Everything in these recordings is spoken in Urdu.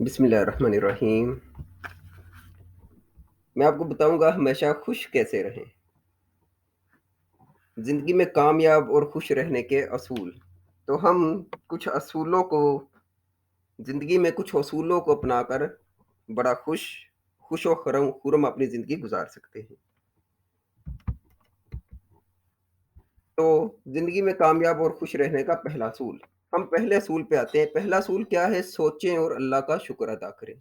بسم اللہ الرحمن الرحیم۔ میں آپ کو بتاؤں گا ہمیشہ خوش کیسے رہیں۔ زندگی میں کامیاب اور خوش رہنے کے اصول۔ تو ہم کچھ اصولوں کو زندگی میں کچھ اصولوں کو اپنا کر بڑا خوش و خرم اپنی زندگی گزار سکتے ہیں۔ تو زندگی میں کامیاب اور خوش رہنے کا پہلا اصول، ہم پہلے اصول پہ آتے ہیں۔ پہلا اصول کیا ہے؟ سوچیں اور اللہ کا شکر ادا کریں۔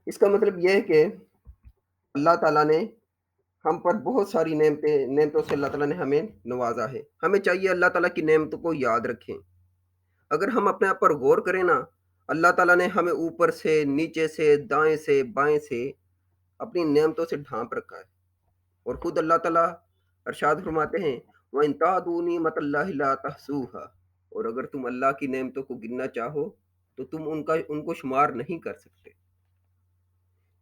اس کا مطلب یہ ہے کہ اللہ تعالیٰ نے ہم پر بہت ساری نعمتوں سے اللہ تعالیٰ نے ہمیں نوازا ہے۔ ہمیں چاہیے اللہ تعالیٰ کی نعمتوں کو یاد رکھیں۔ اگر ہم اپنے آپ پر غور کریں نا، اللہ تعالیٰ نے ہمیں اوپر سے، نیچے سے، دائیں سے، بائیں سے اپنی نعمتوں سے ڈھانپ رکھا ہے۔ اور خود اللہ تعالیٰ ارشاد فرماتے ہیں وَإِن تَعُدُّوا نِعْمَتَ اللَّهِ لَا تُحْصُوهَا، اور اگر تم اللہ کی نعمتوں کو گننا چاہو تو تم ان کو شمار نہیں کر سکتے۔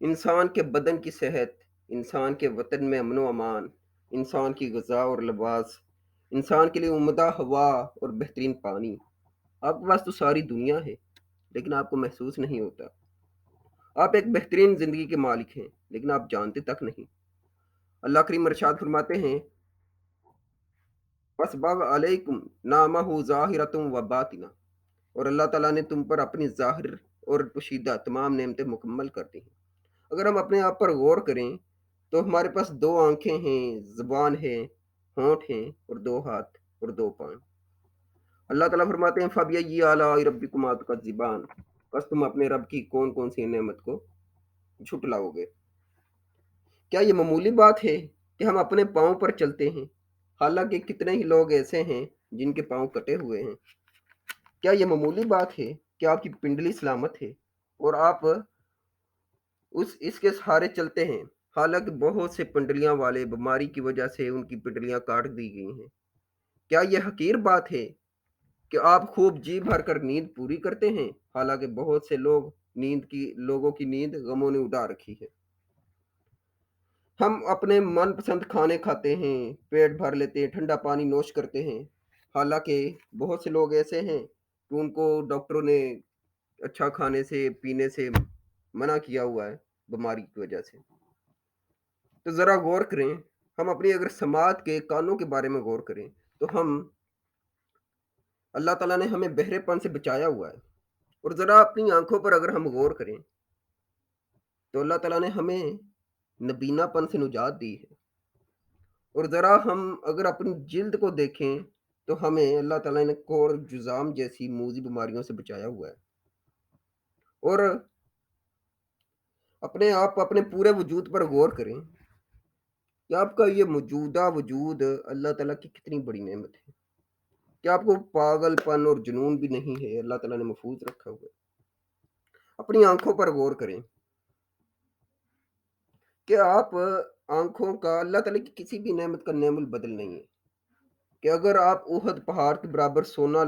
انسان کے بدن کی صحت، انسان کے وطن میں امن و امان، انسان کی غذا اور لباس، انسان کے لیے عمدہ ہوا اور بہترین پانی، آپ کے پاس تو ساری دنیا ہے لیکن آپ کو محسوس نہیں ہوتا۔ آپ ایک بہترین زندگی کے مالک ہیں لیکن آپ جانتے تک نہیں۔ اللہ کریم ارشاد فرماتے ہیں وَأَسْبَغَ عَلَيْكُمْ نَعْمَهُ ظَاهِرَةً وَبَاطِنَةً، اور اللہ تعالیٰ نے تم پر اپنی ظاہر اور پوشیدہ تمام نعمتیں مکمل کر دی ہیں۔ اگر ہم اپنے آپ پر غور کریں تو ہمارے پاس دو آنکھیں ہیں، زبان ہے، ہونٹ ہیں اور دو ہاتھ اور دو پاؤں۔ اللہ تعالیٰ فرماتے ہیں فَبِأَيِّ آلَاءِ رَبِّكُمَا تُكَذِّبَانِ، بس تم اپنے رب کی کون کون سی نعمت کو جھٹلاؤ گے۔ کیا یہ معمولی بات ہے کہ ہم اپنے پاؤں پر چلتے ہیں، حالانکہ کتنے ہی لوگ ایسے ہیں جن کے پاؤں کٹے ہوئے ہیں؟ کیا یہ معمولی بات ہے کہ آپ کی پنڈلی سلامت ہے اور آپ اس کے سہارے چلتے ہیں، حالانکہ بہت سے پنڈلیاں والے بیماری کی وجہ سے ان کی پنڈلیاں کاٹ دی گئی ہیں؟ کیا یہ حقیر بات ہے کہ آپ خوب جی بھر کر نیند پوری کرتے ہیں، حالانکہ بہت سے لوگوں کی نیند غموں نے اڑا رکھی ہے؟ ہم اپنے من پسند کھانے کھاتے ہیں، پیٹ بھر لیتے ہیں، ٹھنڈا پانی نوش کرتے ہیں، حالانکہ بہت سے لوگ ایسے ہیں کہ ان کو ڈاکٹروں نے اچھا کھانے سے پینے سے منع کیا ہوا ہے بیماری کی وجہ سے۔ تو ذرا غور کریں، ہم اپنی اگر سماعت کے کانوں کے بارے میں غور کریں تو اللہ تعالیٰ نے ہمیں بہرے پن سے بچایا ہوا ہے۔ اور ذرا اپنی آنکھوں پر اگر ہم غور کریں تو اللہ تعالیٰ نے ہمیں نبینا پن سے نجات دی ہے۔ اور ذرا ہم اگر اپنی جلد کو دیکھیں تو ہمیں اللہ تعالیٰ نے کوڑ جزام جیسی موذی بیماریوں سے بچایا ہوا ہے۔ اور اپنے پورے وجود پر غور کریں کہ آپ کا یہ موجودہ وجود اللہ تعالیٰ کی کتنی بڑی نعمت ہے۔ کہ آپ کو پاگل پن اور جنون بھی نہیں ہے، اللہ تعالیٰ نے محفوظ رکھا ہوا ہے۔ اپنی آنکھوں پر غور کریں کہ آپ آنکھوں کا اللہ تعالیٰ کی کسی بھی نعمت کا نعم البدل نہیں ہے۔ کہ اگر آپ احد پہاڑ کے برابر سونا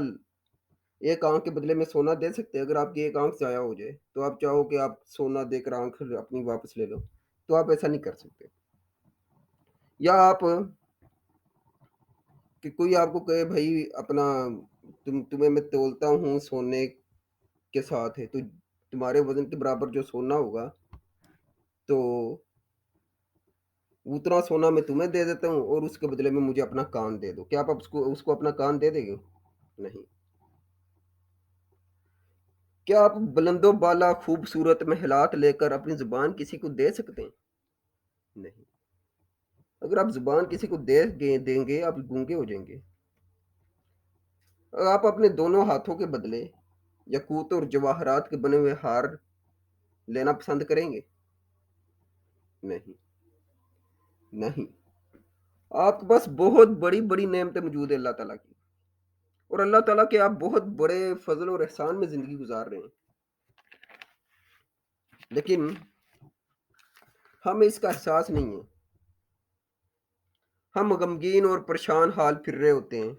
ایک آنکھ کے بدلے میں سونا دے سکتے، اگر آپ کی ایک آنکھ ضائع ہو جائے تو آپ چاہو کہ آپ سونا دے کر آنکھ اپنی واپس لے لو، تو آپ ایسا نہیں کر سکتے۔ یا آپ کہ کوئی آپ کو کہے بھائی اپنا تمہیں میں تولتا ہوں سونے کے ساتھ ہے، تو تمہارے وزن کے برابر جو سونا ہوگا تو اتنا سونا میں تمہیں دے دیتا ہوں اور اس کے بدلے میں مجھے اپنا کان دے دو۔ کیا آپ اس کو اپنا کان دے دیں گے؟ نہیں۔ کیا آپ بلند و بالا خوبصورت محلات لے کر اپنی زبان کسی کو دے سکتے ہیں؟ نہیں۔ اگر آپ زبان کسی کو دیں گے آپ گونگے ہو جائیں گے۔ آپ اپنے دونوں ہاتھوں کے بدلے یاقوت اور جواہرات کے بنے ہوئے ہار لینا پسند کریں گے؟ نہیں۔ نہیں۔ آپ کے پاس بہت بڑی بڑی نعمتیں موجود ہیں اللہ تعالیٰ کی، اور اللہ تعالیٰ کے آپ بہت بڑے فضل اور احسان میں زندگی گزار رہے ہیں، لیکن ہمیں اس کا احساس نہیں ہے۔ ہم غمگین اور پریشان حال پھر رہے ہوتے ہیں،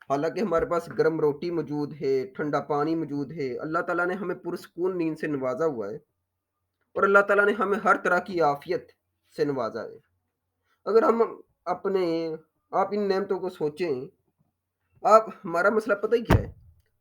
حالانکہ ہمارے پاس گرم روٹی موجود ہے، ٹھنڈا پانی موجود ہے، اللہ تعالیٰ نے ہمیں پرسکون نیند سے نوازا ہوا ہے، اور اللہ تعالیٰ نے ہمیں ہر طرح کی عافیت سے نوازا ہے۔ اگر اپنے آپ ان نعمتوں کو سوچیں، ہمارا مسئلہ پتہ ہی کیا ہے؟